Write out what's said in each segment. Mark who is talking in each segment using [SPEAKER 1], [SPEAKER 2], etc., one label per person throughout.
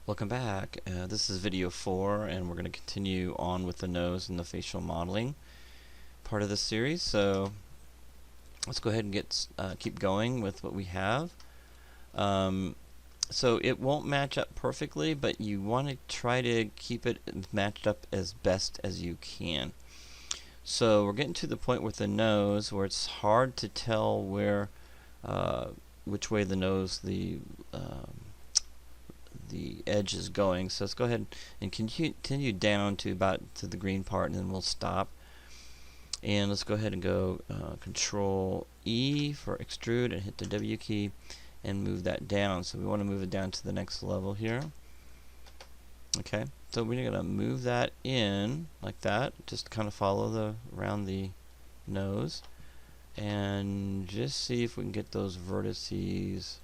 [SPEAKER 1] Welcome back. This is video 4, and we're going to continue on with the nose and the facial modeling part of the series. So let's go ahead and keep going with what we have. So it won't match up perfectly, but you want to try to keep it matched up as best as you can. So we're getting to the point with the nose where it's hard to tell which way the edge is going. So let's go ahead and continue down to the green part, and then we'll stop. And let's go ahead and go Control E for extrude and hit the W key and move that down. So we want to move it down to the next level here. Okay, so we're going to move that in like that, just kind of follow around the nose, and just see if we can get those vertices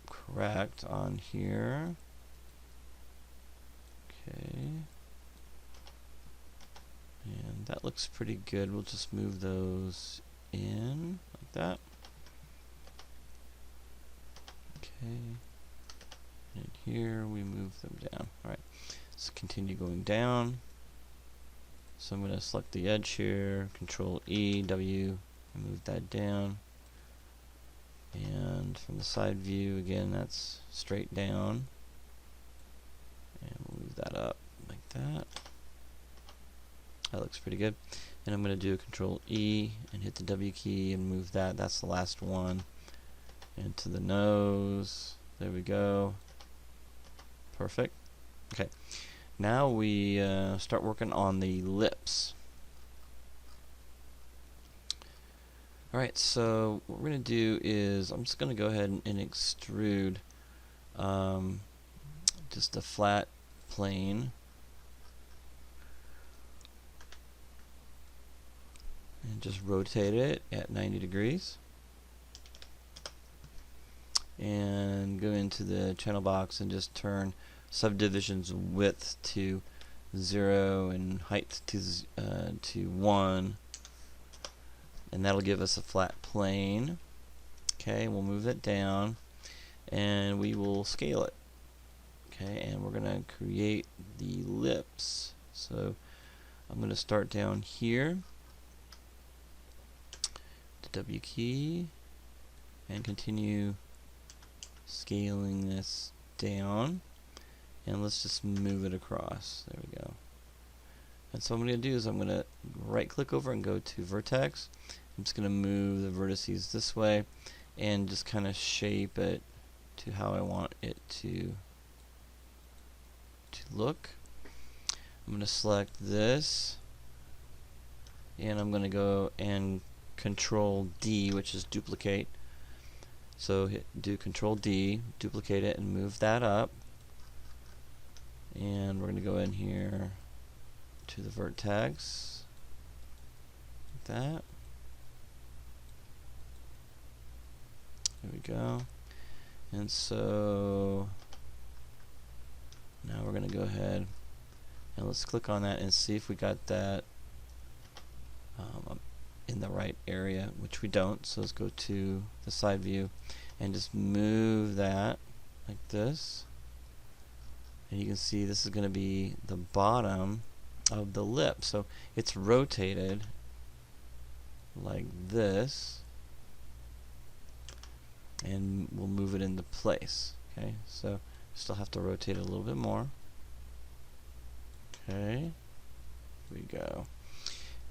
[SPEAKER 1] correct on here. Okay, and that looks pretty good. We'll just move those in like that. Okay, and here we move them down. Alright, let's continue going down. So I'm going to select the edge here, Control E, W, and move that down. And from the side view, again, that's straight down. And we'll move that up like that. That looks pretty good. And I'm going to do Control E and hit the W key and move that. That's the last one. Into the nose. There we go. Perfect. Okay. Now we start working on the lips. Alright, so what we're going to do is I'm just going to go ahead and extrude just a flat plane. And just rotate it at 90 degrees. And go into the channel box and just turn subdivisions width to 0 and height to 1. And that'll give us a flat plane. Okay, we'll move that down and we will scale it. Okay, and we're going to create the lips. So I'm going to start down here, the W key, and continue scaling this down. And let's just move it across. There we go. And so what I'm going to do is I'm going to right click over and go to vertex. I'm just going to move the vertices this way and just kind of shape it to how I want it to look. I'm going to select this, and I'm going to go and Control D, which is duplicate. So do Control D, duplicate it, and move that up. And we're going to go in here to the vertex, like that. There we go. And so now we're going to go ahead and let's click on that and see if we got that in the right area, which we don't. So let's go to the side view and just move that like this. And you can see this is going to be the bottom of the lip. So it's rotated like this. And we'll move it into place. Okay, so still have to rotate it a little bit more. Okay, here we go.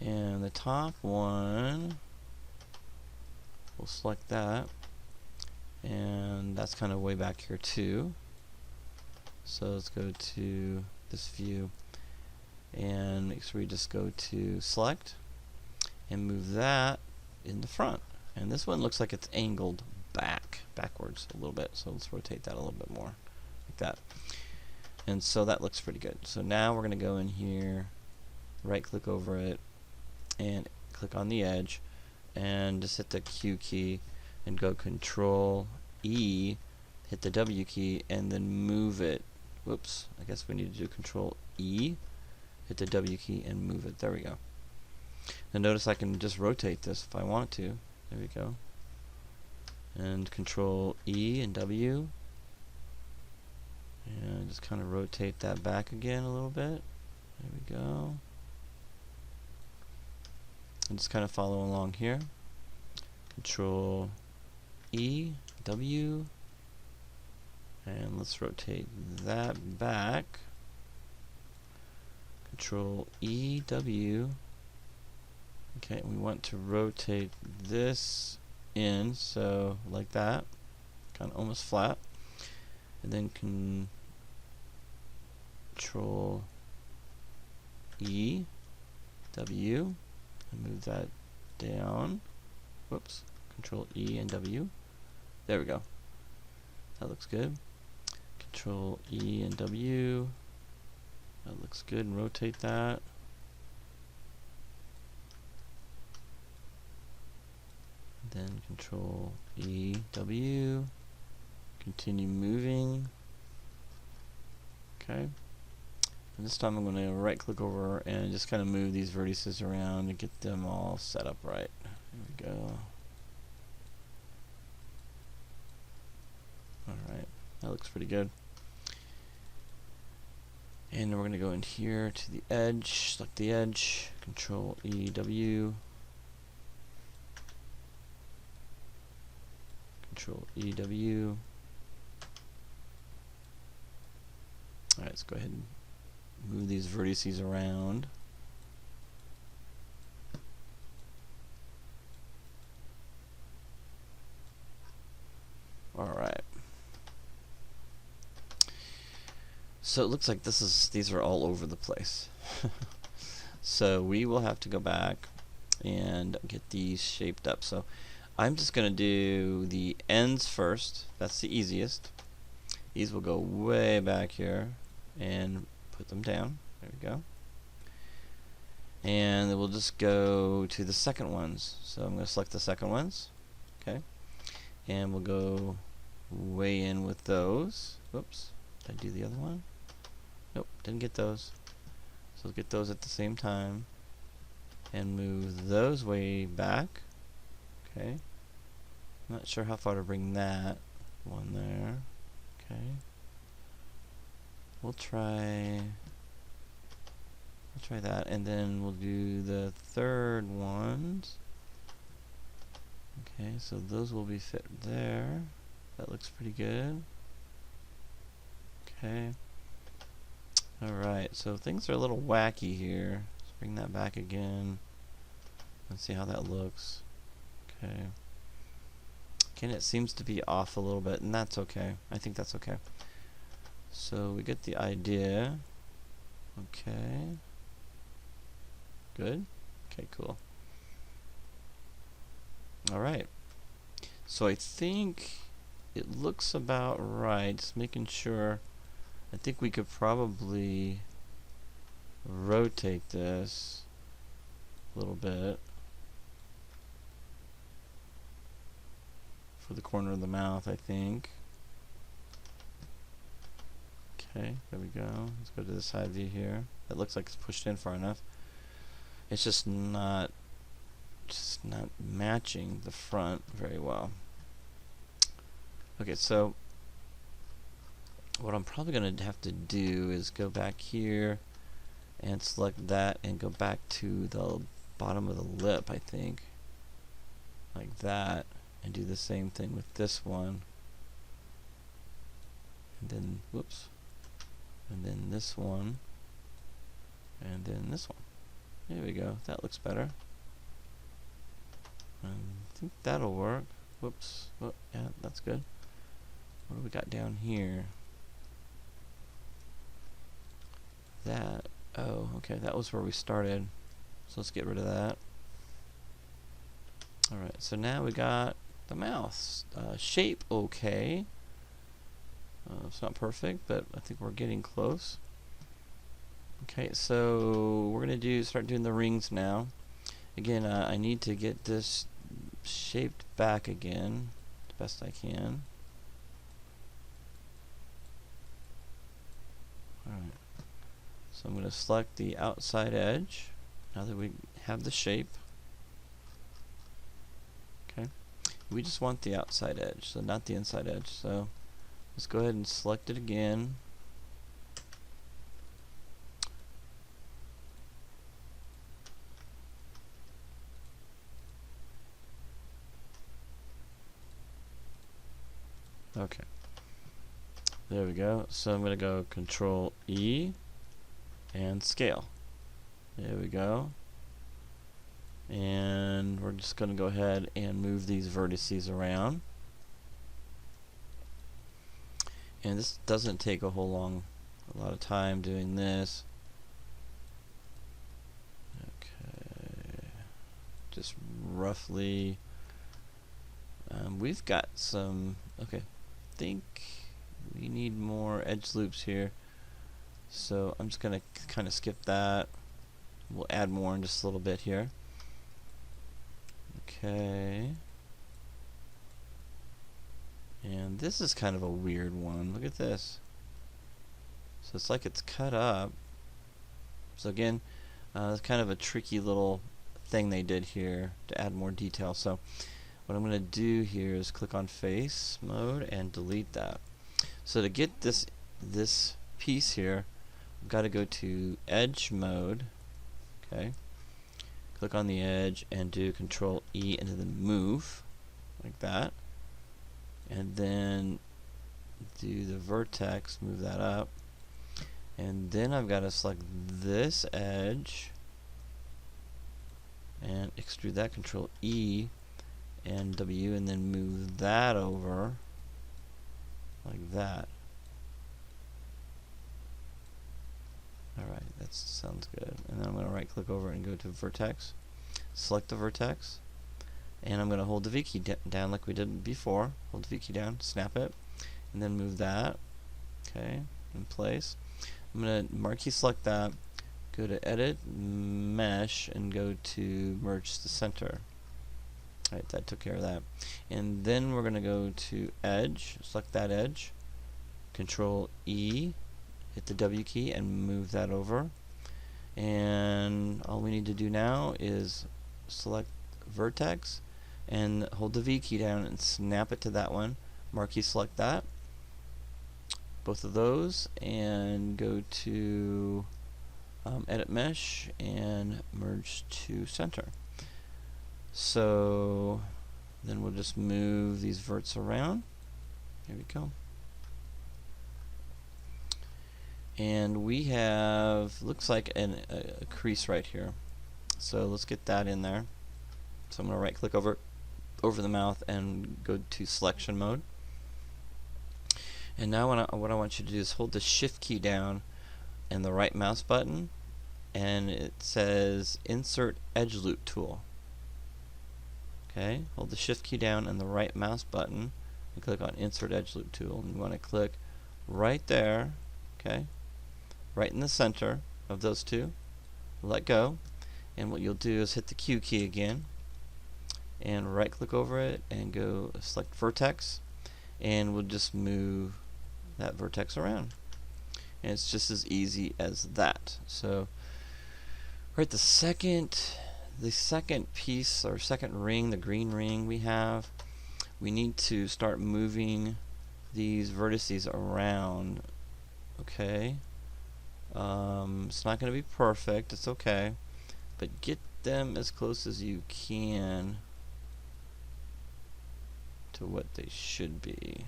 [SPEAKER 1] And the top one, we'll select that, and that's kind of way back here too. So let's go to this view and make sure we just go to select and move that in the front. And this one looks like it's angled backwards a little bit, so let's rotate that a little bit more like that. And so that looks pretty good. So now we're going to go in here, right click over it, and click on the edge, and just hit the Q key and go Control E, hit the W key, and then move it. Whoops, I guess we need to do Control E, hit the W key, and move it. There we go. And notice I can just rotate this if I want to. There we go. And Control E and W, And just kind of rotate that back again a little bit. There we go. And just kind of follow along here. Control E, W, and let's rotate that back. Control E, W. Okay, we want to rotate this in, so like that, kind of almost flat. And then Control E, W, and move that down. Whoops. Control E and W. There we go. That looks good. Control E and W. That looks good. And rotate that. Then Control E, W. Continue moving. Okay. And this time I'm going to right click over and just kind of move these vertices around and get them all set up right. There we go. Alright, that looks pretty good. And then we're going to go in here to the edge, select the edge, Control E, W. Control E, W. Alright, let's go ahead and move these vertices around. Alright. So it looks like these are all over the place. So we will have to go back and get these shaped up. So I'm just going to do the ends first. That's the easiest. These will go way back here and put them down. There we go. And then we'll just go to the second ones. So I'm going to select the second ones. Okay. And we'll go way in with those. Whoops. Did I do the other one? Nope, didn't get those. So we'll get those at the same time. And move those way back. Okay. Not sure how far to bring that one there. Okay. We'll try that, and then we'll do the third ones. Okay, so those will be fit there. That looks pretty good. Okay. Alright, so things are a little wacky here. Let's bring that back again. Let's see how that looks. Okay. Again, it seems to be off a little bit, and that's okay. I think that's okay. So we get the idea. Okay. Good. Okay, cool. Alright. So I think it looks about right. Just making sure. I think we could probably rotate this a little bit for the corner of the mouth, I think. Okay, there we go. Let's go to the side view here. It looks like it's pushed in far enough. It's just not matching the front very well. Okay, so what I'm probably going to have to do is go back here and select that and go back to the bottom of the lip, I think, like that, and do the same thing with this one, and then whoops, and then this one, and then this one. There we go. That looks better. I think that'll work. Whoops. Oh, yeah, that's good. What do we got down here? That. Oh, okay. That was where we started. So let's get rid of that. Alright, so now we got the mouth. Shape okay. It's not perfect, but I think we're getting close. Okay, so we're going to start doing the rings now. Again, I need to get this shaped back again as best I can. Alright. So I'm going to select the outside edge now that we have the shape. Okay. We just want the outside edge, so not the inside edge. So let's go ahead and select it again. Okay. There we go. So I'm going to go Control E and scale. There we go. And we're just going to go ahead and move these vertices around. And this doesn't take a lot of time doing this. Okay. Just roughly. We've got some, okay, I think we need more edge loops here. So I'm just going to kind of skip that. We'll add more in just a little bit here. Okay. And this is kind of a weird one. Look at this. So it's like it's cut up. So again, it's kind of a tricky little thing they did here to add more detail. So what I'm going to do here is click on face mode and delete that. So to get this piece here, I've got to go to edge mode. Okay. Click on the edge and do Control E and then move like that. And then do the vertex, move that up. And then I've got to select this edge and extrude that, Control E and W, and then move that over like that. Alright, that sounds good. And then I'm going to right click over and go to vertex, select the vertex, and I'm going to hold the V key down like we did before. Hold the V key down, snap it, and then move that, okay, in place. I'm going to marquee select that, go to edit, mesh, and go to merge the center. Alright, that took care of that. And then we're going to go to edge, select that edge, Control E, hit the W key and move that over. And all we need to do now is select vertex and hold the V key down and snap it to that one. Marquee select that, both of those, and go to edit mesh and merge to center. So then we'll just move these verts around. Here we go. And we have, looks like a crease right here. So let's get that in there. So I'm going to right click over the mouth and go to selection mode. And now what I want you to do is hold the shift key down and the right mouse button, and it says insert edge loop tool. Okay, hold the shift key down and the right mouse button and click on insert edge loop tool. And you want to click right there, okay, right in the center of those two. Let go, and what you'll do is hit the Q key again and right click over it and go select vertex, and we'll just move that vertex around. And it's just as easy as that. So right, the second piece or second ring, the green ring we need to start moving these vertices around. Okay, it's not going to be perfect, it's okay, but get them as close as you can to what they should be.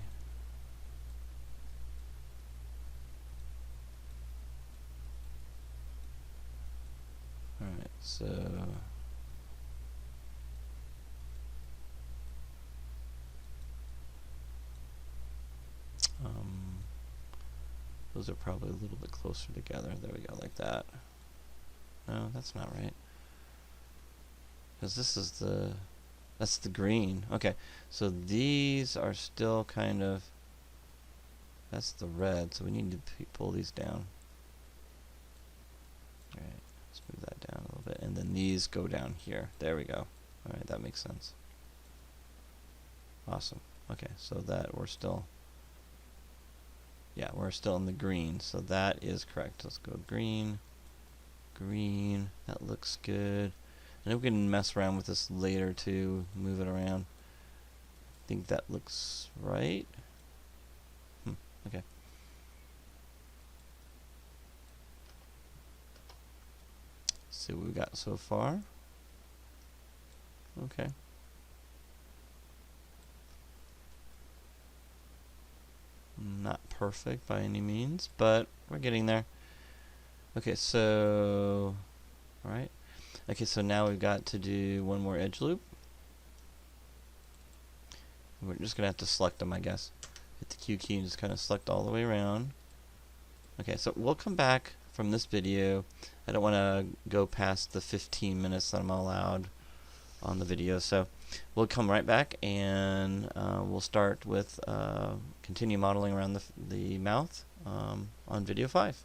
[SPEAKER 1] Alright, so those are probably a little bit closer together. There we go, like that. No, that's not right. Because this is that's the green. Okay, so these are still kind of, that's the red, so we need to pull these down. Alright, let's move that down a little bit, and then these go down here. There we go. Alright, that makes sense. Awesome. Okay, so that we're still in the green, so that is correct. Let's go green, green, that looks good. And we can mess around with this later too, move it around. I think that looks right. Okay. See what we got so far. Okay. perfect by any means, but we're getting there. Okay, so, alright. Okay, so now we've got to do one more edge loop. We're just going to have to select them, I guess. Hit the Q key and just kind of select all the way around. Okay, so we'll come back from this video. I don't want to go past the 15 minutes that I'm allowed on the video, so we'll come right back and we'll start with continue modeling around the mouth on video 5.